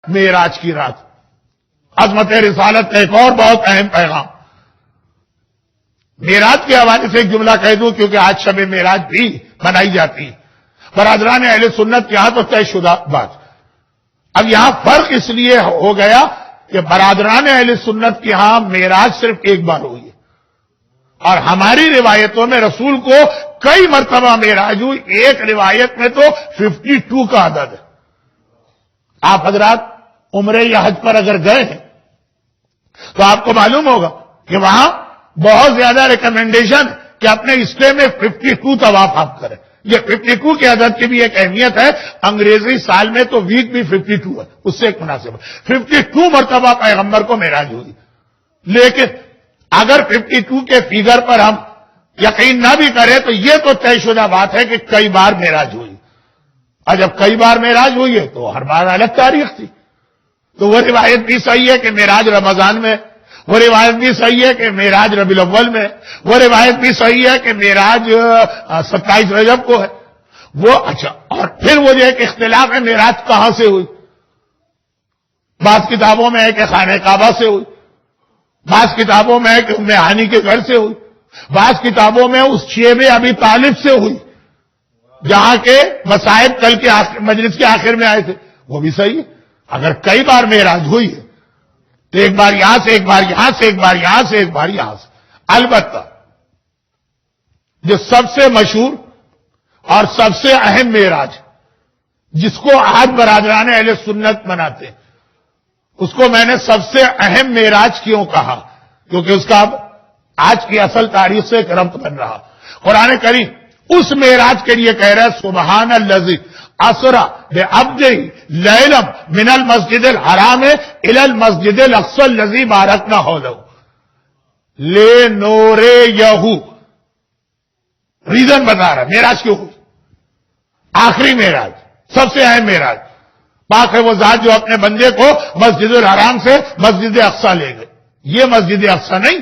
معراج کی رات. عظمت رسالت کا ایک اور بہت اہم پیغام. معراج کے حوالے سے ایک جملہ کہہ دوں کیونکہ آج شب معراج بھی منائی جاتی ہے. برادران اہل سنت کے یہاں تو طے شدہ بات. اب یہاں فرق اس لیے ہو گیا کہ برادران اہل سنت کے یہاں معراج صرف ایک بار ہوئی ہے اور ہماری روایتوں میں رسول کو کئی مرتبہ معراج ہوئی. ایک روایت میں تو 52 کا عدد ہے. آپ حضرات عمرے یا حج پر اگر گئے ہیں تو آپ کو معلوم ہوگا کہ وہاں بہت زیادہ ریکمینڈیشن کہ اپنے اسٹے میں 52 طواف آپ کریں. یہ 52 کے عدد کی بھی ایک اہمیت ہے. انگریزی سال میں تو ویک بھی 52 ہے, اس سے ایک مناسب ہے. 52 مرتبہ پیغمبر کو معراج ہوئی. لیکن اگر 52 کے فیگر پر ہم یقین نہ بھی کریں تو یہ تو طے شدہ بات ہے کہ کئی بار معراج ہوئی. اور جب کئی بار معراج ہوئی ہے تو ہر بار الگ تاریخ تھی. تو وہ روایت بھی صحیح ہے کہ معراج رمضان میں, وہ روایت بھی صحیح ہے کہ معراج ربیع الاول میں, وہ روایت بھی صحیح ہے کہ معراج 27 رجب کو ہے. وہ اچھا, اور پھر وہ جو ایک اختلاف ہے معراج کہاں سے ہوئی. بعض کتابوں میں ہے کہ خانہ کعبہ سے ہوئی, بعض کتابوں میں ہے کہ ام ہانی کے گھر سے ہوئی, بعض کتابوں میں اس شیب ابی طالب سے ہوئی جہاں کے مصائب کل کے مجلس کے آخر میں آئے تھے. وہ بھی صحیح ہے. اگر کئی بار معراج ہوئی ہے تو ایک بار یہاں سے, ایک بار یہاں سے, ایک بار یہاں سے, ایک بار یہاں سے. البتہ جو سب سے مشہور اور سب سے اہم معراج جس کو آج برادران اہل سنت مناتے ہیں, اس کو میں نے سب سے اہم معراج کیوں کہا کیونکہ اس کا اب آج کی اصل تاریخ سے ایک ربط بن رہا. قرآن کریم اس معراج کے لیے کہہ رہا ہے سبحان الذی اسری بعبدہ لیلا من المسجد الحرام الی المسجد الاقصی الذی بارکنا حولہ لنوریہ. ریزن بتا رہا ہے معراج کیوں ہوئی. آخری معراج, سب سے اہم معراج. پاک ہے وہ ذات جو اپنے بندے کو مسجد الحرام سے مسجد اقصی لے گئے. یہ مسجد اقصی نہیں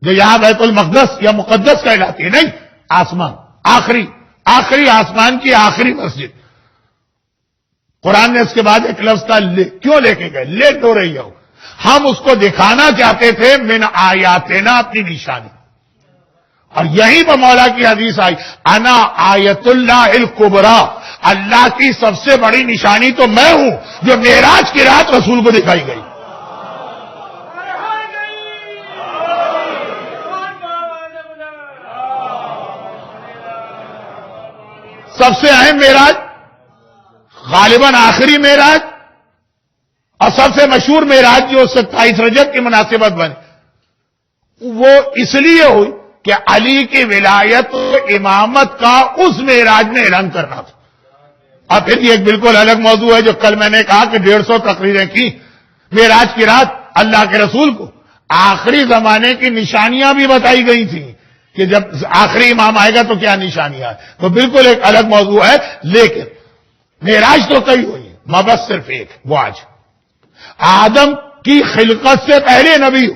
جو یہاں بیت المقدس یا مقدس کہلاتی ہے, نہیں, آسمان, آخری آسمان کی آخری مسجد. قرآن نے اس کے بعد ایک لفظ تھا لے. کیوں لے کے گئے؟ لے تو رہی ہو. ہم اس کو دکھانا چاہتے تھے من آیاتنا, اپنی نشانی. اور یہیں پر مولا کی حدیث آئی انا آیت اللہ الکبریٰ, اللہ کی سب سے بڑی نشانی تو میں ہوں جو معراج کی رات رسول کو دکھائی گئی. سب سے اہم معراج, غالباً آخری معراج, اور سب سے مشہور معراج جو 27 رجب کی مناسبت بنے, وہ اس لیے ہوئی کہ علی کی ولایت و امامت کا اس معراج میں اعلان کرنا تھا. اور پھر یہ ایک بالکل الگ موضوع ہے جو کل میں نے کہا کہ 150 تقریریں کی معراج کی رات. اللہ کے رسول کو آخری زمانے کی نشانیاں بھی بتائی گئی تھیں کہ جب آخری امام آئے گا تو کیا نشانیاں ہیں, تو بالکل ایک الگ موضوع ہے. لیکن معراج تو کئی ہوئی ہے, مبعث صرف ایک, وہ آج آدم کی خلقت سے پہلے نبی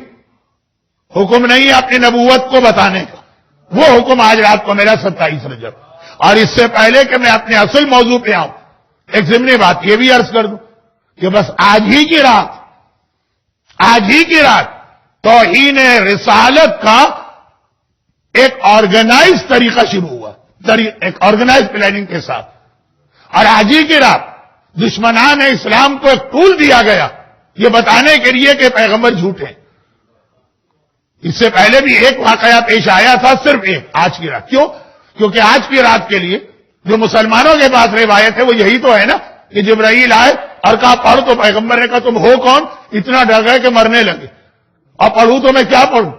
حکم نہیں ہے اپنی نبوت کو بتانے کا. وہ حکم آج رات کو میرا 27 رجب. اور اس سے پہلے کہ میں اپنے اصل موضوع پہ آؤں, ایک ضمنی بات یہ بھی عرض کر دوں کہ بس آج ہی کی رات توہین رسالت کا ایک آرگنائز طریقہ شروع ہوا, ایک آرگنائز پلاننگ کے ساتھ. اور آج ہی کی رات دشمنان اسلام کو ایک ٹول دیا گیا یہ بتانے کے لیے کہ پیغمبر جھوٹے ہیں. اس سے پہلے بھی ایک واقعہ پیش آیا تھا, صرف ایک, آج کی رات. کیوں؟ کیونکہ آج کی رات کے لیے جو مسلمانوں کے پاس روایت ہے وہ یہی تو ہے نا کہ جبرائیل آئے اور کہا پڑھ, تو پیغمبر نے کہا تم ہو کون؟ اتنا ڈر گئے کہ مرنے لگے. اور پڑھوں تو میں کیا پڑھوں؟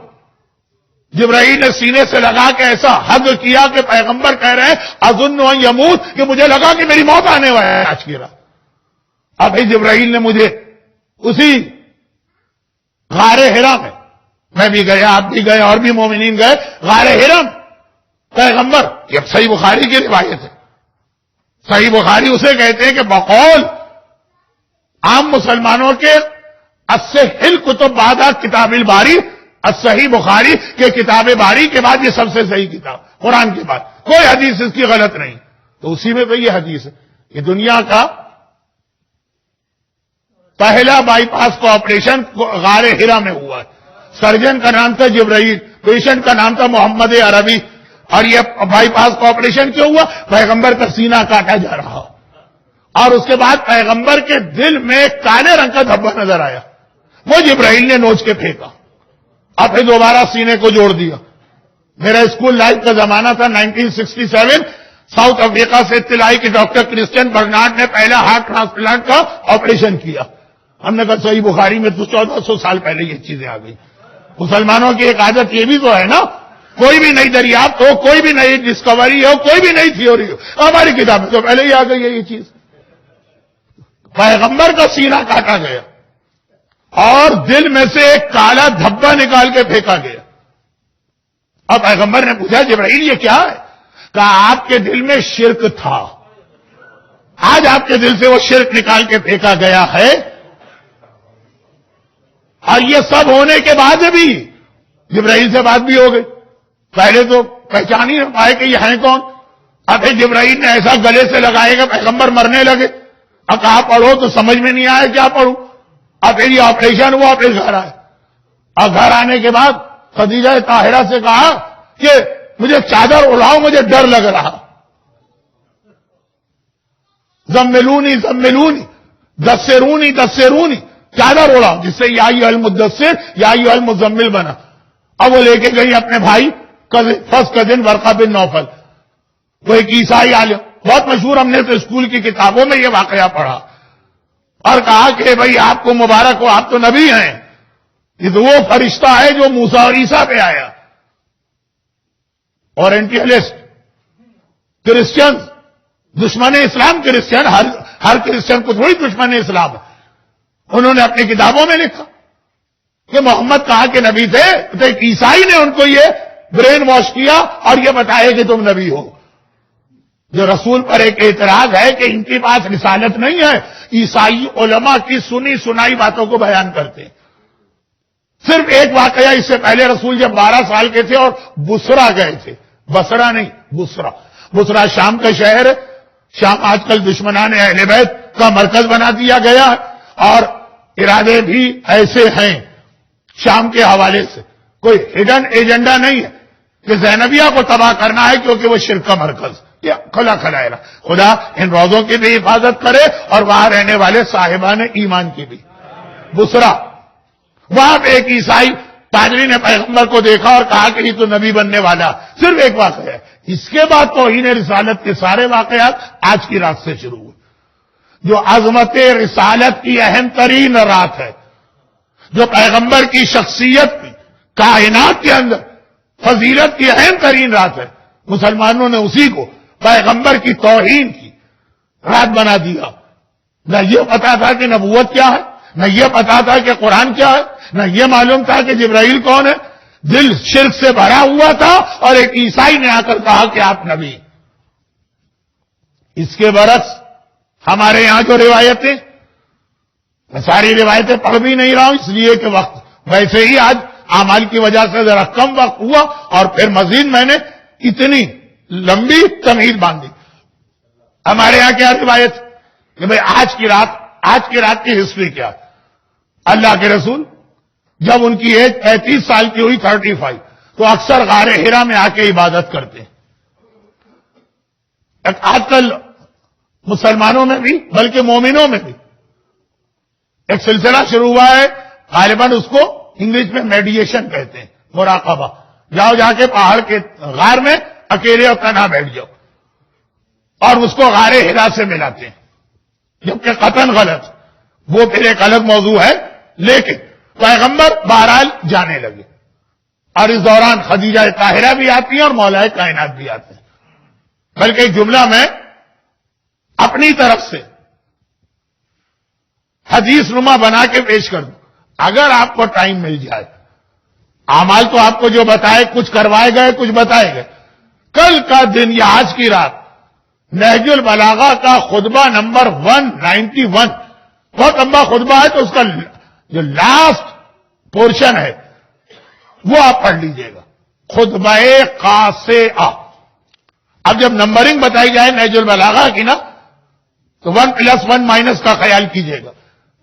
جبرائیل نے سینے سے لگا کے ایسا حد کیا کہ پیغمبر کہہ رہے ہیں اظن ان یموت, کہ مجھے لگا کہ میری موت آنے والا ہے آج کی رات. اب جبرائیل نے مجھے اسی غار حرا میں بھی گیا, آپ بھی گئے, اور بھی مومنین گئے, غار حرا پیغمبر, یہ صحیح بخاری کی روایت ہے. صحیح بخاری اسے کہتے ہیں کہ بقول عام مسلمانوں کے الصحیح کتب بعد کتاب الباری, الصحیح بخاری کے کتاب باری کے بعد یہ سب سے صحیح کتاب, قرآن کے بعد کوئی حدیث اس کی غلط نہیں. تو اسی میں تو یہ حدیث ہے کہ دنیا کا پہلا بائی پاس کا آپریشن غار ہرا میں ہوا ہے. سرجن کا نام تھا جبرائیل, پیشنٹ کا نام تھا محمد عربی. اور یہ بائی پاس کا آپریشن کیوں ہوا؟ پیغمبر کا سینہ کاٹا جا رہا اور اس کے بعد پیغمبر کے دل میں ایک کالے رنگ کا دھبا نظر آیا, وہ جبرائیل نے نوچ کے پھینکا اور پھر دوبارہ سینے کو جوڑ دیا. میرا اسکول لائف کا زمانہ تھا 1967. ساؤتھ افریقہ سے اطلاع آئی کہ ڈاکٹر کرسچن برنارڈ نے پہلا ہارٹ ٹرانسپلانٹ کا آپریشن کیا. ہم نے کہا صحیح بخاری میں تو 1400 سال پہلے یہ چیزیں آ گئی. مسلمانوں کی ایک عادت یہ بھی تو ہے نا, کوئی بھی نئی دریافت ہو, کوئی بھی نئی ڈسکوری ہو, کوئی بھی نئی تھیوری ہو, ہماری کتاب میں تو پہلے ہی آ گئی ہے یہ چیز. پیغمبر کا سینہ کاٹا گیا اور دل میں سے ایک کالا دھبا نکال کے پھینکا گیا. اب پیغمبر نے پوچھا جبرائیل یہ کیا ہے؟ کہا آپ کے دل میں شرک تھا, آج آپ کے دل سے وہ شرک نکال کے پھینکا گیا ہے. اور یہ سب ہونے کے بعد بھی جبرائیل سے بات بھی ہو گئی. پہلے تو پہچان ہی نہ پائے کہ یہ ہیں کون. اب پھر جبرائیل نے ایسا گلے سے لگائے کہ پیغمبر مرنے لگے. اب کہا پڑھو تو سمجھ میں نہیں آیا کیا پڑھوں. اب پھر یہ آپریشن ہوا, پھر گھر آئے. اور گھر آنے کے بعد خدیجہ طاہرہ سے کہا کہ مجھے چادر اڑاؤ, مجھے ڈر لگ رہا. زملونی زملونی دسرونی دسرونی, چادر اڑاؤ, جس سے یا ایھا المدثر یا ایھا المزمل بنا. اب وہ لے کے گئی اپنے بھائی فرسٹ کزن ورقہ بن نوفل, وہ ایک عیسائی عالم بہت مشہور, ہم نے تو اسکول کی کتابوں میں یہ واقعہ پڑھا, اور کہا کہ بھئی آپ کو مبارک ہو, آپ تو نبی ہیں. یہ تو وہ فرشتہ ہے جو موسیٰ اور عیسیٰ پہ آیا. اورینٹیلسٹ کرسچن, دشمن اسلام کرسچن, ہر کرسچن کو تھوڑی دشمن اسلام ہے. انہوں نے اپنی کتابوں میں لکھا کہ محمد کہا کہ نبی تھے, تو ایک عیسائی نے ان کو یہ برین واش کیا اور یہ بتایا کہ تم نبی ہو. جو رسول پر ایک اعتراض ہے کہ ان کے پاس رسالت نہیں ہے, عیسائی علماء کی سنی سنائی باتوں کو بیان کرتے ہیں. صرف ایک واقعہ اس سے پہلے رسول جب 12 سال کے تھے اور بصرہ گئے تھے, بصرہ نہیں بصرہ, بصرہ شام کا شہر ہے. شام آج کل دشمنان اہل بیت کا مرکز بنا دیا گیا ہے, اور ارادے بھی ایسے ہیں شام کے حوالے سے. کوئی ہڈن ایجنڈا نہیں ہے کہ زینبیہ کو تباہ کرنا ہے کیونکہ وہ شرک کا مرکز. یہ کھلا کھلا ہے. خدا ان روزوں کی بھی حفاظت کرے اور وہاں رہنے والے صاحبان ایمان کی بھی. بصرہ, وہاں پہ ایک عیسائی پادری نے پیغمبر کو دیکھا اور کہا کہ یہ تو نبی بننے والا. صرف ایک واقعہ ہے. اس کے بعد توہین رسالت کے سارے واقعات آج کی رات سے شروع ہوئے, جو عظمت رسالت کی اہم ترین رات ہے, جو پیغمبر کی شخصیت کی کائنات کے اندر فضیلت کی اہم ترین رات ہے. مسلمانوں نے اسی کو پیغمبر کی توہین کی رات بنا دیا. نہ یہ پتا تھا کہ نبوت کیا ہے, نہ یہ پتا تھا کہ قرآن کیا ہے, نہ یہ معلوم تھا کہ جبرائیل کون ہے. دل شرک سے بھرا ہوا تھا اور ایک عیسائی نے آ کر کہا کہ آپ نبی. اس کے برعکس ہمارے یہاں جو روایتیں, میں ساری روایتیں پڑھ بھی نہیں رہا ہوں اس لیے کہ وقت ویسے ہی آج اعمال کی وجہ سے ذرا کم وقت ہوا, اور پھر مزید میں نے اتنی لمبی تمہید باندھی. ہمارے یہاں کیا روایت کہ بھئی آج کی رات کی ہسٹری کیا. اللہ کے رسول جب ان کی ایج 35 سال کی ہوئی 35, تو اکثر غار ہرا میں آ کے عبادت کرتے ہیں. آج کل مسلمانوں میں بھی بلکہ مومنوں میں بھی ایک سلسلہ شروع ہوا ہے, غالباً اس کو انگلش میں میڈیشن کہتے ہیں, مراقبہ. جاؤ جا کے پہاڑ کے غار میں اکیلے اور تنہا بیٹھ جاؤ اور اس کو غار ہرا سے ملاتے ہیں, جبکہ قطعاً غلط, وہ پھر ایک الگ موضوع ہے. لیکن پیغمبر بہرحال جانے لگے, اور اس دوران خدیجہ طاہرہ بھی آتی ہیں اور مولا کائنات بھی آتے ہیں. بلکہ ایک جملہ میں اپنی طرف سے حدیث نما بنا کے پیش کر دوں, اگر آپ کو ٹائم مل جائے. اعمال تو آپ کو جو بتائے, کچھ کروائے گئے, کچھ بتائے گئے. کل کا دن یا آج کی رات نہج البلاغہ کا خطبہ نمبر 191, بہت لمبا خطبہ ہے, تو اس کا جو لاسٹ پورشن ہے وہ آپ پڑھ لیجئے گا, خطبہ قاصعہ. اب جب نمبرنگ بتائی جائے نہج البلاغہ کی نا, تو 1+1- کا خیال کیجئے گا.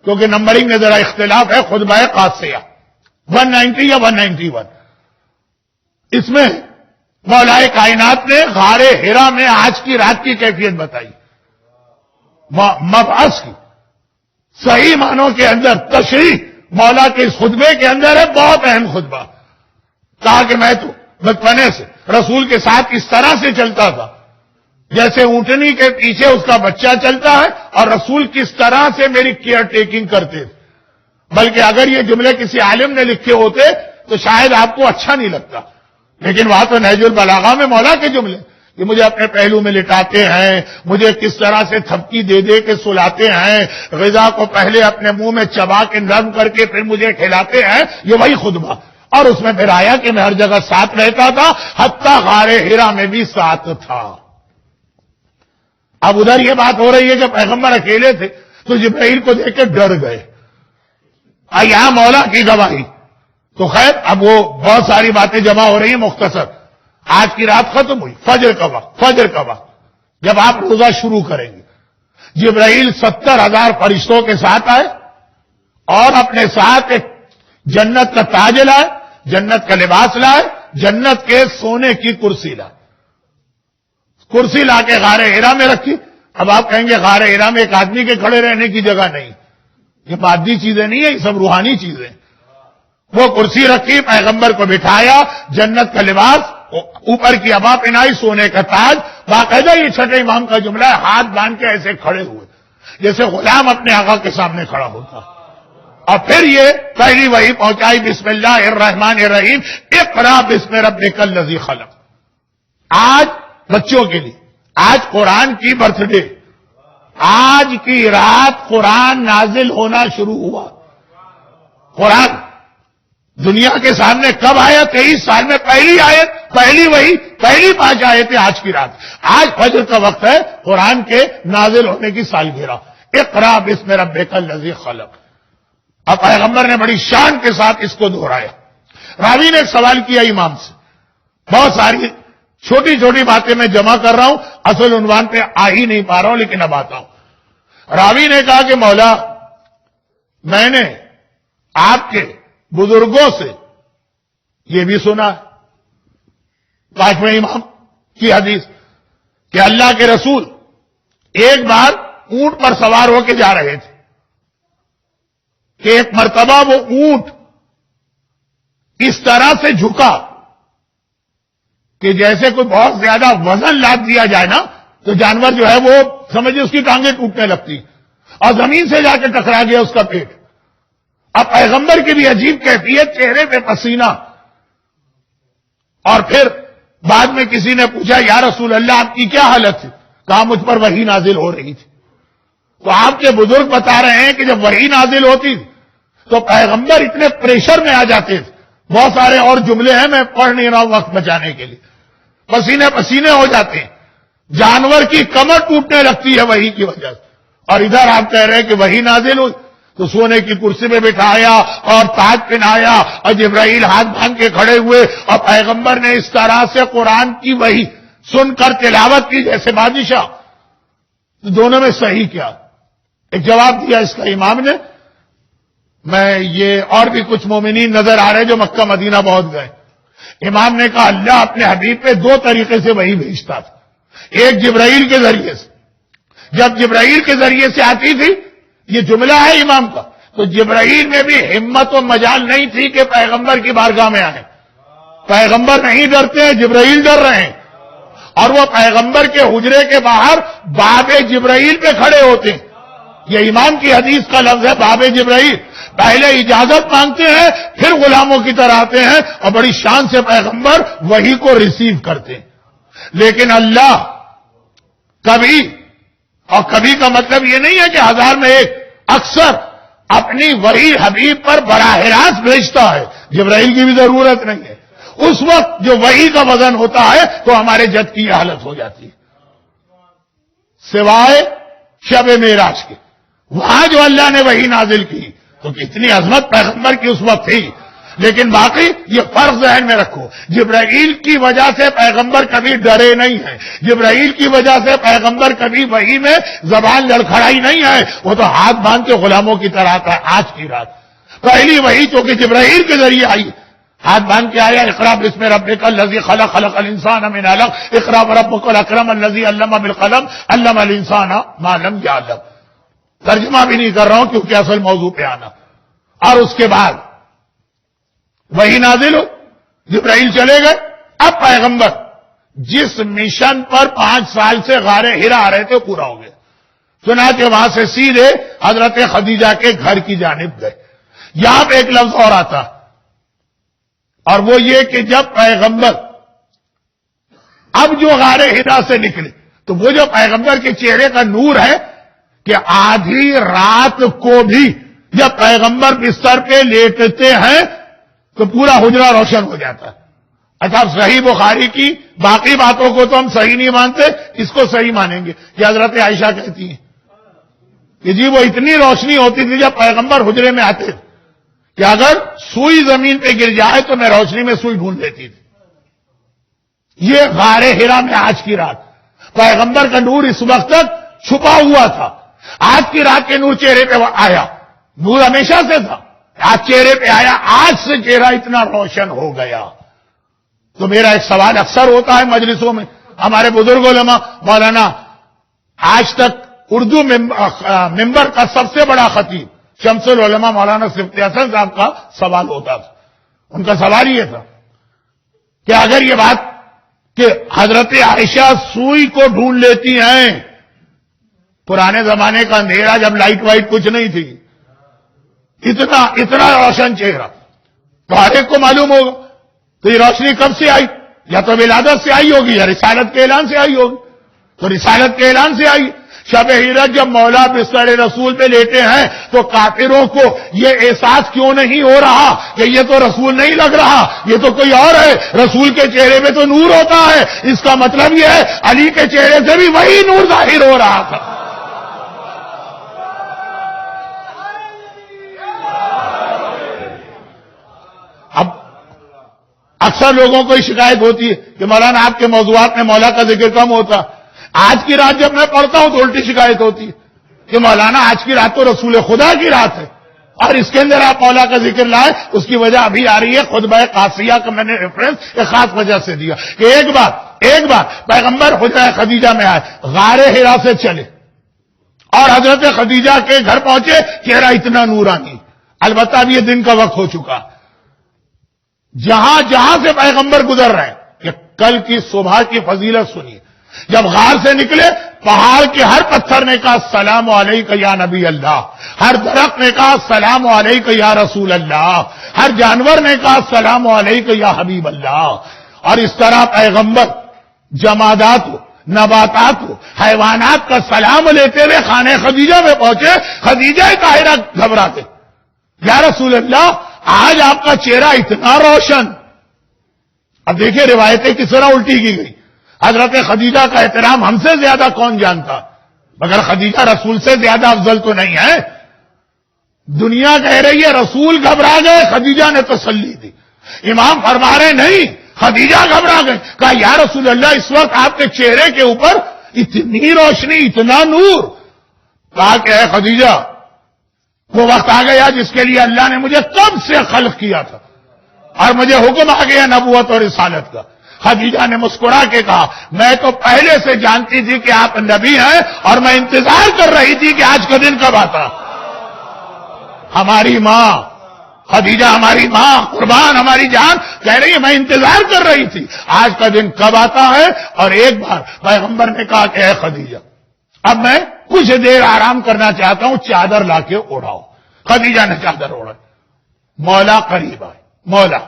کیونکہ نمبرنگ میں ذرا اختلاف ہے، خطبہ قادسیہ 190 یا 191. اس میں مولا کائنات نے غار حرا میں آج کی رات کی کیفیت بتائی، مبعث کی صحیح معنوں کے اندر تشریح مولا کے اس خطبے کے اندر ہے، بہت اہم خطبہ. کہا کہ میں تو بچپنے سے رسول کے ساتھ اس طرح سے چلتا تھا جیسے اونٹنی کے پیچھے اس کا بچہ چلتا ہے، اور رسول کس طرح سے میری کیئر ٹیکنگ کرتے تھے. بلکہ اگر یہ جملے کسی عالم نے لکھے ہوتے تو شاید آپ کو اچھا نہیں لگتا، لیکن وہاں تو نہج البلاغہ میں مولا کے جملے کہ مجھے اپنے پہلو میں لٹاتے ہیں، مجھے کس طرح سے تھپکی دے دے کے سلاتے ہیں، غذا کو پہلے اپنے منہ میں چبا کے نرم کر کے پھر مجھے کھلاتے ہیں، یہ وہی خطبہ. اور اس میں پھر آیا کہ میں ہر جگہ ساتھ رہتا تھا، حتیٰ غار حرا میں بھی ساتھ تھا. اب ادھر یہ بات ہو رہی ہے کہ پیغمبر اکیلے تھے تو جبرائیل کو دیکھ کے ڈر گئے. یہاں مولا کی گواہی. تو خیر اب وہ بہت ساری باتیں جمع ہو رہی ہیں مختصر. آج کی رات ختم ہوئی، فجر کا وقت جب آپ روزہ شروع کریں گے، جبرائیل 70,000 فرشتوں کے ساتھ آئے اور اپنے ساتھ ایک جنت کا تاج لائے، جنت کا لباس لائے، جنت کے سونے کی کرسی لائے. کرسی لا کے غار حرا میں رکھی. اب آپ کہیں گے غار حرا میں ایک آدمی کے کھڑے رہنے کی جگہ نہیں، یہ مادی چیزیں نہیں ہیں، یہ سب روحانی چیزیں. وہ کرسی رکھی، پیغمبر کو بٹھایا، جنت کا لباس، اوپر کی عبا پہنائی، سونے کا تاج. باقاعدہ یہ چھٹے امام کا جملہ ہے، ہاتھ باندھ کے ایسے کھڑے ہوئے جیسے غلام اپنے آقا کے سامنے کھڑا ہوتا. اور پھر یہ پہلی وحی پہنچائی، بسم اللہ الرحمن الرحیم، اقرا بسم ربک الذی خلق. آج بچوں کے لیے آج قرآن کی برتھ ڈے، آج کی رات قرآن نازل ہونا شروع ہوا. قرآن دنیا کے سامنے کب آیا؟ 23 سال میں پہلی آیت، پہلی وحی، پہلی 5 آیتیں آج کی رات. آج فجر کا وقت ہے، قرآن کے نازل ہونے کی سالگرہ. اقرا بسم ربک الذی خلق. اب پیغمبر نے بڑی شان کے ساتھ اس کو دہرایا. راوی نے ایک سوال کیا امام سے، بہت ساری چھوٹی چھوٹی باتیں میں جمع کر رہا ہوں، اصل عنوان پہ آ ہی نہیں پا رہا ہوں، لیکن اب آتا ہوں. راوی نے کہا کہ مولا، میں نے آپ کے بزرگوں سے یہ بھی سنا ہے، 5ویں امام کی حدیث، کہ اللہ کے رسول ایک بار اونٹ پر سوار ہو کے جا رہے تھے کہ ایک مرتبہ وہ اونٹ اس طرح سے جھکا کہ جیسے کوئی بہت زیادہ وزن لاد دیا جائے نا تو جانور جو ہے وہ سمجھے اس کی ٹانگیں ٹوٹنے لگتی، اور زمین سے جا کے ٹکرا گیا اس کا پیٹ. اب پیغمبر کی بھی عجیب کیفیت، چہرے پہ پسینہ. اور پھر بعد میں کسی نے پوچھا، یا رسول اللہ آپ کی کیا حالت تھی؟ کہا مجھ پر وحی نازل ہو رہی تھی. تو آپ کے بزرگ بتا رہے ہیں کہ جب وحی نازل ہوتی تو پیغمبر اتنے پریشر میں آ جاتے تھے. بہت سارے اور جملے ہیں، میں پڑھ نہیں رہا ہوں وقت بچانے کے لیے. پسینے پسینے ہو جاتے ہیں، جانور کی کمر ٹوٹنے لگتی ہے وحی کی وجہ سے. اور ادھر آپ کہہ رہے ہیں کہ وحی نازل ہوئی تو سونے کی کرسی میں بٹھایا اور تاج پہنایا اور جبرائیل ہاتھ باندھ کے کھڑے ہوئے، اور پیغمبر نے اس طرح سے قرآن کی وحی سن کر تلاوت کی جیسے بادشاہ. تو دونوں میں صحیح کیا؟ ایک جواب دیا اس کا امام نے. میں یہ اور بھی کچھ مومنین نظر آ رہے جو مکہ مدینہ بہت گئے. امام نے کہا اللہ اپنے حبیب پہ 2 طریقے سے وحی بھیجتا تھا. ایک جبرائیل کے ذریعے سے، جب جبرائیل کے ذریعے سے آتی تھی، یہ جملہ ہے امام کا، تو جبرائیل میں بھی ہمت و مجال نہیں تھی کہ پیغمبر کی بارگاہ میں آئیں. پیغمبر نہیں ڈرتے ہیں، جبرائیل ڈر رہے ہیں، اور وہ پیغمبر کے حجرے کے باہر باب جبرائیل پہ کھڑے ہوتے ہیں. یہ امام کی حدیث کا لفظ ہے، باب جبرائیل. پہلے اجازت مانگتے ہیں، پھر غلاموں کی طرح آتے ہیں اور بڑی شان سے پیغمبر وحی کو ریسیو کرتے ہیں. لیکن اللہ کبھی، اور کبھی کا مطلب یہ نہیں ہے کہ 1000 میں ایک، اکثر اپنی وحی حبیب پر براہ راست بھیجتا ہے. جبرائیل کی بھی ضرورت نہیں ہے. اس وقت جو وحی کا وزن ہوتا ہے تو ہمارے جد کی یہ حالت ہو جاتی ہے. سوائے شب معراج کے، وہاں جو اللہ نے وحی نازل کی تو کتنی عظمت پیغمبر کی اس وقت تھی. لیکن باقی یہ فرق ذہن میں رکھو، جبرائیل کی وجہ سے پیغمبر کبھی ڈرے نہیں ہیں، جبرائیل کی وجہ سے پیغمبر کبھی وحی میں زبان لڑکھڑائی نہیں ہے، وہ تو ہاتھ باندھ کے غلاموں کی طرح تھا. آج کی رات پہلی وحی چونکہ جبرائیل کے ذریعے آئی، ہاتھ باندھ کے آیا، اقرا بسم ربک الذی خلق خلق الانسان من علق اقرا وربک الاکرم الذی علم بالقلم علم الانسان ما لم یعلم. ترجمہ بھی نہیں کر رہا ہوں کیونکہ اصل موضوع پہ آنا. اور اس کے بعد وہی نازل ہو، جبرائیل چلے گئے. اب پیغمبر جس مشن پر 5 سال سے غار ہرا آ رہے تھے پورا ہو گیا. چنانچہ وہاں سے سیدھے حضرت خدیجہ کے گھر کی جانب گئے. یہاں پہ ایک لفظ اور آتا، اور وہ یہ کہ جب پیغمبر اب جو غار ہرا سے نکلے تو وہ جو پیغمبر کے چہرے کا نور ہے کہ آدھی رات کو بھی جب پیغمبر بستر پہ لیٹتے ہیں تو پورا حجرہ روشن ہو جاتا ہے. اچھا صحیح بخاری کی باقی باتوں کو تو ہم صحیح نہیں مانتے، اس کو صحیح مانیں گے کہ حضرت عائشہ کہتی ہیں کہ جی وہ اتنی روشنی ہوتی تھی جب پیغمبر حجرے میں آتے تھے کہ اگر سوئی زمین پہ گر جائے تو میں روشنی میں سوئی ڈھونڈ لیتی تھی. یہ غار ہرا میں آج کی رات پیغمبر کا نور اس وقت تک چھپا ہوا تھا. آج کی رات کے نور چہرے پہ آیا، نور ہمیشہ سے تھا، آج چہرے پہ آیا، آج سے چہرہ اتنا روشن ہو گیا. تو میرا ایک سوال اکثر ہوتا ہے مجلسوں میں، ہمارے بزرگ علماء مولانا آج تک اردو ممبر کا سب سے بڑا خطیب شمس العلماء مولانا صفت حسن صاحب کا سوال ہوتا تھا. ان کا سوال یہ تھا کہ اگر یہ بات کہ حضرت عائشہ سوئی کو ڈھونڈ لیتی ہیں، پرانے زمانے کا اندھیرا جب لائٹ وائٹ کچھ نہیں تھی، اتنا روشن چہرہ تو ہر ایک کو معلوم ہوگا تو یہ روشنی کب سے آئی؟ یا تو ولادت سے آئی ہوگی یا رسالت کے اعلان سے آئی ہوگی. تو رسالت کے اعلان سے آئی. شب ہجرت جب مولا بستر رسول پہ لیٹے ہیں تو کافروں کو یہ احساس کیوں نہیں ہو رہا کہ یہ تو رسول نہیں لگ رہا، یہ تو کوئی اور ہے؟ رسول کے چہرے میں تو نور ہوتا ہے. اس کا مطلب یہ ہے علی کے چہرے سے بھی وہی نور ظاہر ہو رہا تھا. اب اکثر لوگوں کو شکایت ہوتی ہے کہ مولانا آپ کے موضوعات میں مولا کا ذکر کم ہوتا. آج کی رات جب میں پڑھتا ہوں تو الٹی شکایت ہوتی ہے کہ مولانا آج کی رات تو رسول خدا کی رات ہے اور اس کے اندر آپ مولا کا ذکر لائے. اس کی وجہ ابھی آ رہی ہے، خطبہ قاسیہ کا میں نے ریفرنس ایک خاص وجہ سے دیا کہ ایک بار پیغمبر حجرہ خدیجہ میں آئے، غار ہرا سے چلے اور حضرت خدیجہ کے گھر پہنچے، چہرہ اتنا نورانی. البتہ اب یہ دن کا وقت ہو چکا. جہاں سے پیغمبر گزر رہے ہیں کہ کل کی صبح کی فضیلت سنیے. جب غار سے نکلے پہاڑ کے ہر پتھر نے کہا السلام علیکہ یا نبی اللہ، ہر درخت نے کہا السلام علیکہ یا رسول اللہ، ہر جانور نے کہا السلام علیکہ یا حبیب اللہ. اور اس طرح پیغمبر جمادات ہو، نباتات ہو، حیوانات کا سلام لیتے ہوئے خانہ خدیجہ میں پہنچے. خدیجہ طاہرہ گھبراتے، یا رسول اللہ آج آپ کا چہرہ اتنا روشن. اب دیکھیں روایتیں کس طرح الٹی کی گئی. حضرت خدیجہ کا احترام ہم سے زیادہ کون جانتا، مگر خدیجہ رسول سے زیادہ افضل تو نہیں ہے. دنیا کہہ رہی ہے رسول گھبرا گئے، خدیجہ نے تسلی دی. امام فرما رہے نہیں، خدیجہ گھبرا گئے. کہا یا رسول اللہ اس وقت آپ کے چہرے کے اوپر اتنی روشنی، اتنا نور. کہا کہ اے خدیجہ وہ وقت آ گیا جس کے لیے اللہ نے مجھے کب سے خلق کیا تھا اور مجھے حکم آ گیا نبوت اور رسالت کا. خدیجہ نے مسکرا کے کہا میں تو پہلے سے جانتی تھی کہ آپ نبی ہیں اور میں انتظار کر رہی تھی کہ آج کا دن کب آتا. ہماری ماں خدیجہ، ہماری ماں قربان ہماری جان کہہ رہی ہے میں انتظار کر رہی تھی آج کا دن کب آتا ہے. اور ایک بار پیغمبر نے کہا کہ اے خدیجہ اب میں کچھ دیر آرام کرنا چاہتا ہوں، چادر لا کے اوڑھاؤ. خدیجہ نے چادر اوڑھائی. مولا قریب آئے. مولا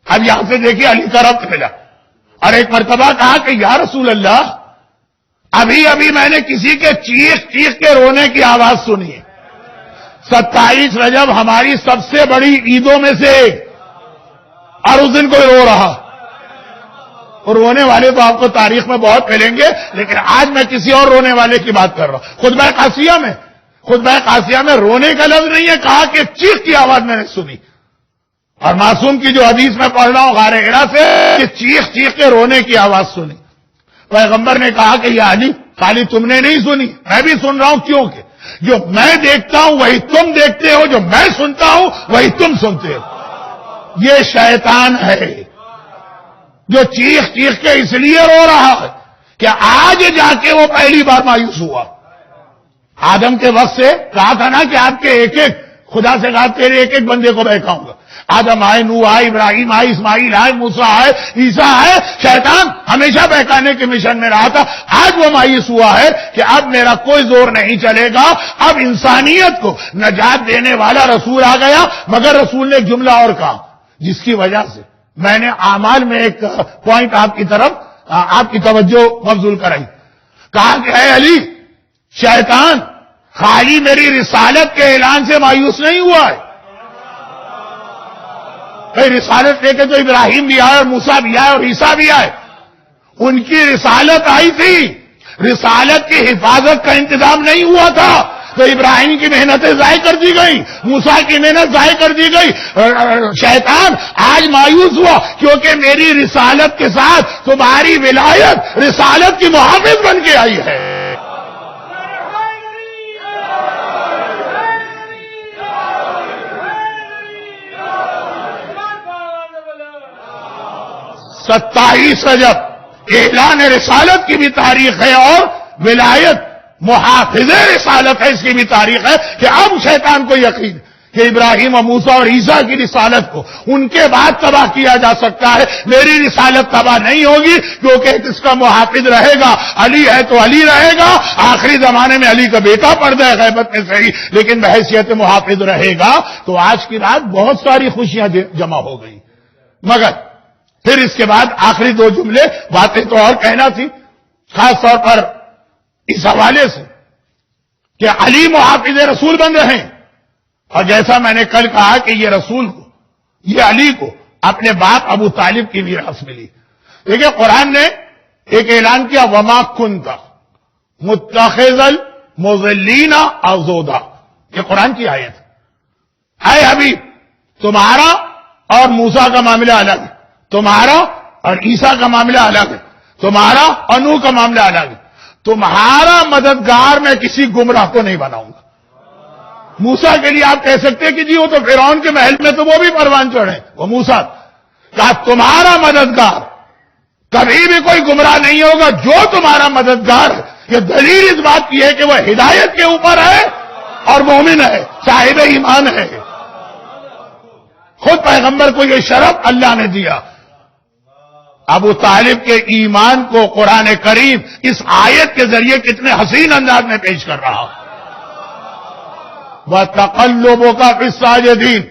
اب یہاں سے دیکھیے علی کا ربط ملا. اور ایک مرتبہ کہا کہ یا رسول اللہ ابھی میں نے کسی کے چیخ کے رونے کی آواز سنی ہے. 27 رجب ہماری سب سے بڑی عیدوں میں سے ایک، اور اس دن کوئی رو رہا. اور رونے والے تو آپ کو تاریخ میں بہت ملیں گے، لیکن آج میں کسی اور رونے والے کی بات کر رہا ہوں. خطبہ قاسیہ میں رونے کا لفظ نہیں ہے، کہا کہ چیخ کی آواز میں نے سنی. اور معصوم کی جو حدیث میں پڑھ رہا ہوں غار حرا سے کہ چیخ چیخ کے رونے کی آواز سنی. پیغمبر نے کہا کہ یا علی خالی تم نے نہیں سنی میں بھی سن رہا ہوں, کیونکہ جو میں دیکھتا ہوں وہی تم دیکھتے ہو, جو میں سنتا ہوں وہی تم سنتے ہو. یہ شیطان ہے جو چیخ چیخ کے اس لیے رو رہا ہے کہ آج جا کے وہ پہلی بار مایوس ہوا. آدم کے وقت سے کہا تھا نا کہ آپ کے ایک ایک خدا سے کہا تیرے ایک ایک بندے کو بہکاؤں گا. آدم آئے, نوح آئے, ابراہیم آئے, اسماعیل آئے, موسیٰ آئے, عیسیٰ آئے. شیطان ہمیشہ بہکانے کے مشن میں رہا تھا. آج وہ مایوس ہوا ہے کہ اب میرا کوئی زور نہیں چلے گا, اب انسانیت کو نجات دینے والا رسول آ گیا. مگر رسول نے ایک جملہ اور کہا جس کی وجہ سے میں نے اعمال میں ایک پوائنٹ آپ کی طرف آپ کی توجہ مبذول کرائی. کہا کہ اے علی شیطان خالی میری رسالت کے اعلان سے مایوس نہیں ہوا ہے. رسالت لے کے تو ابراہیم بھی آئے اور موسیٰ بھی آئے اور عیسیٰ بھی آئے. ان کی رسالت آئی تھی, رسالت کی حفاظت کا انتظام نہیں ہوا تھا تو ابراہیم کی محنتیں ضائع کر دی گئی, موسیٰ کی محنت ضائع کر دی گئی. شیطان آج مایوس ہوا کیونکہ میری رسالت کے ساتھ تمہاری ولایت رسالت کی محافظ بن کے آئی ہے. ستائیس رجب اعلان رسالت کی بھی تاریخ ہے اور ولایت محافظ رسالت ہے اس کی بھی تاریخ ہے کہ اب شیطان کو یقین کہ ابراہیم اور موسیٰ اور عیسیٰ کی رسالت کو ان کے بعد تباہ کیا جا سکتا ہے. میری رسالت تباہ نہیں ہوگی کیونکہ اس کا محافظ رہے گا. علی ہے تو علی رہے گا, آخری زمانے میں علی کا بیٹا پردہ غیبت میں صحیح لیکن بحیثیت محافظ رہے گا. تو آج کی رات بہت ساری خوشیاں جمع ہو گئی. مگر پھر اس کے بعد آخری دو جملے باتیں تو اور کہنا تھی, خاص طور پر اس حوالے سے کہ علی محافظ رسول بن رہے ہیں. اور جیسا میں نے کل کہا کہ یہ رسول کو, یہ علی کو اپنے باپ ابو طالب کی میراث ملی. دیکھیں قرآن نے ایک اعلان کیا وما کنت متخذ المضلین عضدا, یہ قرآن کی آیت. اے حبیب تمہارا اور موسیٰ کا معاملہ الگ ہے, تمہارا اور عیسیٰ کا معاملہ الگ ہے, تمہارا اور نوح کا معاملہ الگ ہے. تمہارا مددگار میں کسی گمراہ کو نہیں بناؤں گا. موسیٰ کے لیے آپ کہہ سکتے کہ جی وہ تو فرعون کے محل میں تو وہ بھی پروان چڑھے, وہ موسیٰ. کہا تمہارا مددگار کبھی بھی کوئی گمراہ نہیں ہوگا جو تمہارا مددگار ہے. یہ دلیل اس بات کی ہے کہ وہ ہدایت کے اوپر ہے اور مومن ہے, صاحب ایمان ہے. خود پیغمبر کو یہ شرف اللہ نے دیا. ابو طالب کے ایمان کو قرآن کریم اس آیت کے ذریعے کتنے حسین انداز میں پیش کر رہا. وَتَقَلُّبُكَ فِي السَّاجِدِينَ,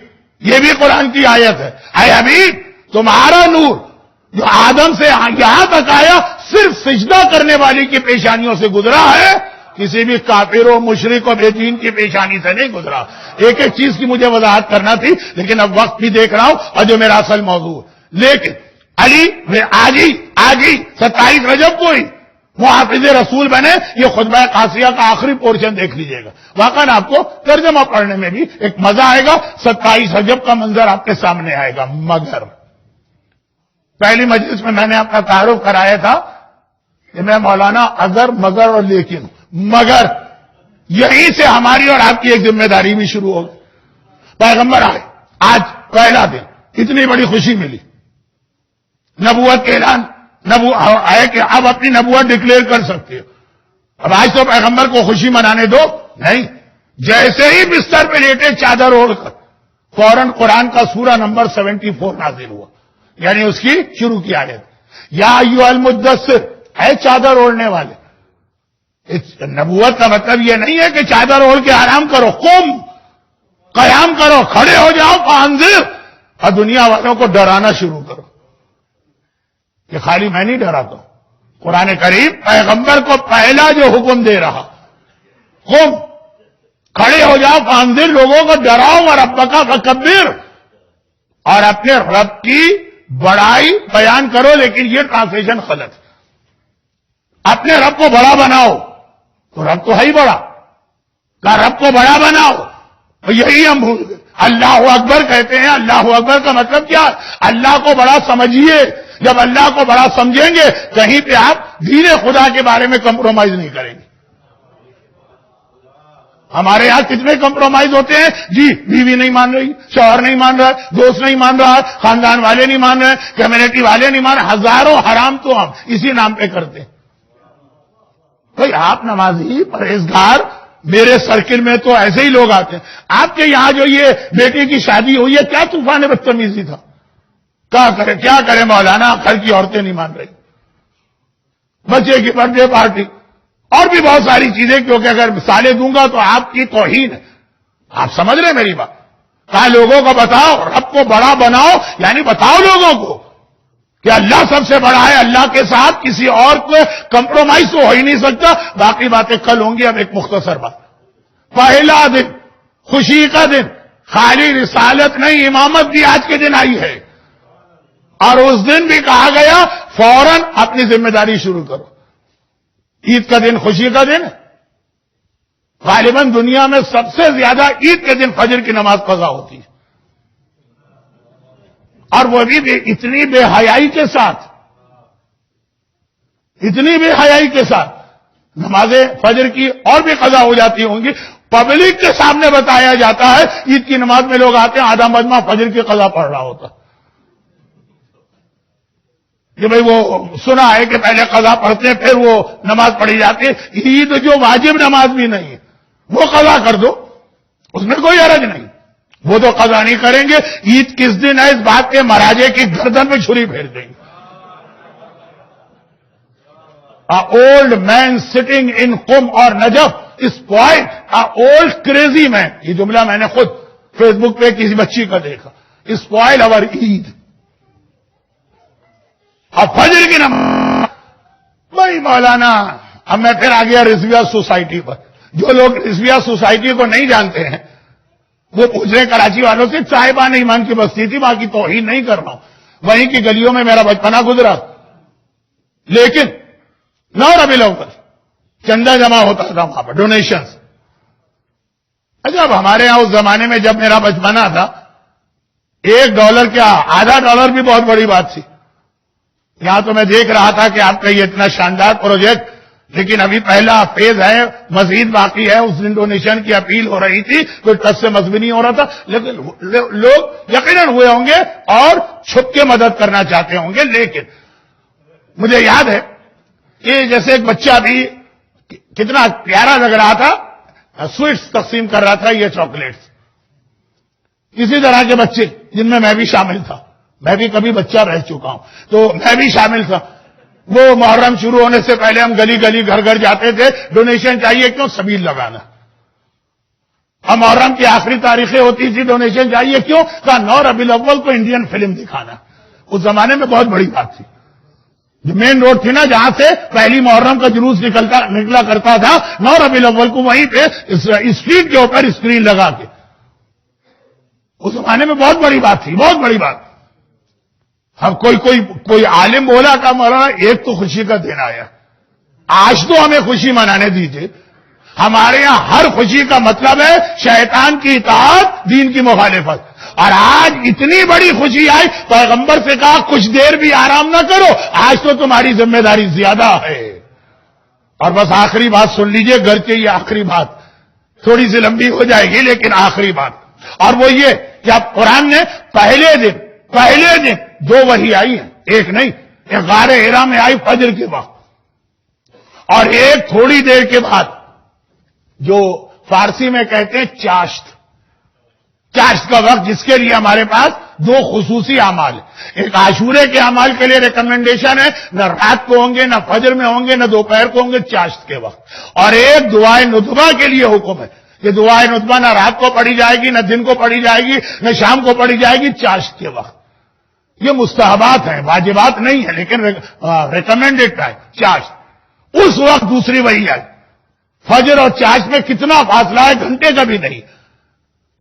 یہ بھی قرآن کی آیت ہے. اے حبیب تمہارا نور جو آدم سے یہاں تک آیا صرف سجدہ کرنے والی کی پیشانیوں سے گزرا ہے, کسی بھی کافر و مشرک و بے دین کی پیشانی سے نہیں گزرا. ایک ایک چیز کی مجھے وضاحت کرنا تھی لیکن اب وقت بھی دیکھ رہا ہوں اور جو میرا اصل موضوع ہے. لیکن علی آج ہی 27 رجب کو ہی محافظ رسول بنے. یہ خطبہ قاسیہ کا آخری پورشن دیکھ لیجئے گا, واقعا آپ کو ترجمہ پڑھنے میں بھی ایک مزہ آئے گا. 27 رجب کا منظر آپ کے سامنے آئے گا. مگر پہلی مجلس میں نے اپنا تعارف کرایا تھا کہ میں مولانا اگر مگر اور لیکن, مگر یہیں سے ہماری اور آپ کی ایک ذمہ داری بھی شروع ہوگی. پیغمبر آئے, آج پہلا دن, اتنی بڑی خوشی ملی, نبوت کے اعلان آئے کہ اب اپنی نبوت ڈکلیئر کر سکتے ہو. اب آج تو پیغمبر کو خوشی منانے دو نہیں. جیسے ہی بستر پہ لیٹے چادر اوڑھ کر فوراً قرآن کا سورہ نمبر 74 نازل ہوا, یعنی اس کی شروع کی آیت یا ایھا المدثر, ہے چادر اوڑھنے والے. نبوت کا مطلب یہ نہیں ہے کہ چادر اوڑھ کے آرام کرو, قیام کرو, کھڑے ہو جاؤ, فانذر, اور دنیا والوں کو ڈرانا شروع کرو. کہ خالی میں نہیں ڈراتا ہوں, قرآن کریم پیغمبر کو پہلا جو حکم دے رہا, کھڑے ہو جاؤ, فانذر, لوگوں کو ڈراؤ, اور ربک فکبر, اور اپنے رب کی بڑائی بیان کرو. لیکن یہ ٹرانسلیشن غلط ہے. اپنے رب کو بڑا بناؤ, تو رب تو ہے ہی بڑا, کہا رب کو بڑا بناؤ, یہی ہم بھول گئے. اللہ اکبر کہتے ہیں. اللہ اکبر کا مطلب کیا؟ اللہ کو بڑا سمجھیے. جب اللہ کو بڑا سمجھیں گے کہیں پہ آپ دین خدا کے بارے میں کمپرومائز نہیں کریں گے. ہمارے یہاں کتنے کمپرومائز ہوتے ہیں جی. بیوی نہیں مان رہی, شوہر نہیں مان رہا, دوست نہیں مان رہا, خاندان والے نہیں مان رہے, کمیونٹی والے نہیں مان رہے. ہزاروں حرام تو ہم اسی نام پہ کرتے ہیں. بھائی آپ نمازی پرہیزگار, میرے سرکل میں تو ایسے ہی لوگ آتے ہیں. آپ کے یہاں جو یہ بیٹی کی شادی ہوئی ہے کیا طوفان بدتمیزی تھا؟ کیا کرے مولانا, گھر کی عورتیں نہیں مان رہی, بچے کی برتھ ڈے پارٹی اور بھی بہت ساری چیزیں, کیونکہ اگر مثالیں دوں گا تو آپ کی توہین ہے. آپ سمجھ رہے میری بات؟ کہا لوگوں کو بتاؤ, رب کو بڑا بناؤ, یعنی بتاؤ لوگوں کو کہ اللہ سب سے بڑا ہے. اللہ کے ساتھ کسی اور کو کمپرومائز تو ہو ہی نہیں سکتا. باقی باتیں کل ہوں گی. اب ایک مختصر بات. پہلا دن خوشی کا دن, خالی رسالت نہیں امامت بھی آج کے دن آئی ہے. اور اس دن بھی کہا گیا فوراً اپنی ذمہ داری شروع کرو. عید کا دن خوشی کا دن ہے. غالباً دنیا میں سب سے زیادہ عید کے دن فجر کی نماز قضا ہوتی ہے, اور وہ بھی اتنی بے حیائی کے ساتھ, اتنی بے حیائی کے ساتھ نمازیں فجر کی اور بھی قضا ہو جاتی ہوں گی. پبلک کے سامنے بتایا جاتا ہے عید کی نماز میں لوگ آتے ہیں, آدھا مجمع فجر کی قضا پڑھ رہا ہوتا کہ بھئی وہ سنا ہے کہ پہلے قضا پڑھتے ہیں پھر وہ نماز پڑھی جاتی ہے. عید جو واجب نماز بھی نہیں ہے وہ قضا کر دو, اس میں کوئی حرج نہیں, وہ تو قضا نہیں کریں گے. عید کس دن ہے اس بات کے مراجے کی گردن میں چھری پھیر دیں گے. اولڈ مین سٹنگ ان قم اور نجف اسپوائلڈ اولڈ کریزی مین. یہ جملہ میں نے خود فیس بک پہ کسی بچی کا دیکھا. اسپوائل اور عید. اب فجر کی نماز بھائی مولانا, اب میں پھر آ گیا رضویہ سوسائٹی پر. جو لوگ رضویہ سوسائٹی کو نہیں جانتے ہیں وہ پوچھ رہے کراچی والوں سے, چائے بان ایمان کی بستی تھی, باقی توہین نہیں کر رہا ہوں, وہیں کی گلیوں میں میرا بچپنا گزرا. لیکن 9 ربیع الاول چندہ جمع ہوتا تھا وہاں پر, ڈونیشنز. اچھا ہمارے یہاں اس زمانے میں جب میرا بچپنا تھا $1 کیا $0.5 بھی بہت بڑی بات تھی. یہاں تو میں دیکھ رہا تھا کہ آپ کا یہ اتنا شاندار پروجیکٹ, لیکن ابھی پہلا فیز ہے, مزید باقی ہے. اس دن ڈونیشن کی اپیل ہو رہی تھی, کوئی ٹچ سے مذہبی نہیں ہو رہا تھا, لیکن لوگ یقیناً ہوئے ہوں گے اور چھپ کے مدد کرنا چاہتے ہوں گے. لیکن مجھے یاد ہے کہ جیسے ایک بچہ بھی کتنا پیارا لگ رہا تھا, سویٹس تقسیم کر رہا تھا, یہ چاکلیٹس. اسی طرح کے بچے جن میں بھی شامل تھا, میں بھی کبھی بچہ رہ چکا ہوں تو میں بھی شامل تھا. وہ محرم شروع ہونے سے پہلے ہم گلی گلی گھر گھر جاتے تھے, ڈونیشن چاہیے کیوں, سبیل لگانا. اب محرم کی آخری تاریخیں ہوتی تھی, ڈونیشن چاہیے کیوں, کہا 9 ربیع الاول کو انڈین فلم دکھانا. اس زمانے میں بہت بڑی بات تھی. جو مین روڈ تھی نا جہاں سے پہلی محرم کا جلوس نکلا کرتا تھا, 9 ربیع الاول کو وہیں پہ اسٹریٹ کے اوپر اسکرین لگا کے, اس زمانے میں بہت بڑی بات تھی, بہت بڑی بات. اب کوئی عالم بولا کہ مولانا ایک تو خوشی کا دن آیا, آج تو ہمیں خوشی منانے دیجیے. ہمارے یہاں ہر خوشی کا مطلب ہے شیطان کی اطاعت, دین کی مخالفت. اور آج اتنی بڑی خوشی آئی, پیغمبر سے کہا کچھ دیر بھی آرام نہ کرو, آج تو تمہاری ذمہ داری زیادہ ہے. اور بس آخری بات سن لیجئے, گھر کے یہ آخری بات تھوڑی سی لمبی ہو جائے گی لیکن آخری بات, اور وہ یہ کہ اب قرآن نے پہلے دن 2 وحی آئی ہیں, ایک نہیں, ایک غار ہرا میں آئی فجر کے وقت, اور ایک تھوڑی دیر کے بعد جو فارسی میں کہتے ہیں چاشت کا وقت, جس کے لیے ہمارے پاس 2 خصوصی اعمال ہیں. ایک عاشورے کے اعمال کے لیے ریکمنڈیشن ہے, نہ رات کو ہوں گے, نہ فجر میں ہوں گے, نہ دوپہر کو ہوں گے, چاشت کے وقت. اور ایک دعائے ندبہ کے لیے حکم ہے کہ دعائے ندبہ نہ رات کو پڑھی جائے گی, نہ دن کو پڑھی جائے گی, نہ شام کو پڑھی جائے گی, چاشت کے وقت. یہ مستحبات ہیں, واجبات نہیں ہیں, لیکن ریکمینڈڈ ہے چاشت. اس وقت دوسری وحی آئی. فجر اور چاشت میں کتنا فاصلہ ہے, گھنٹے کا بھی نہیں.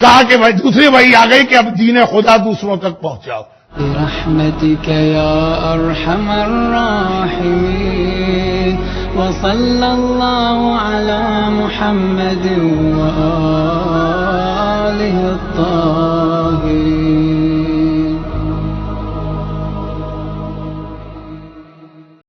کہا کہ دوسری وحی آ گئی کہ اب دین خدا دوسروں تک پہنچاؤ. برحمتك يا أرحم الراحمين وصلى الله على محمد وآله الطاهرين.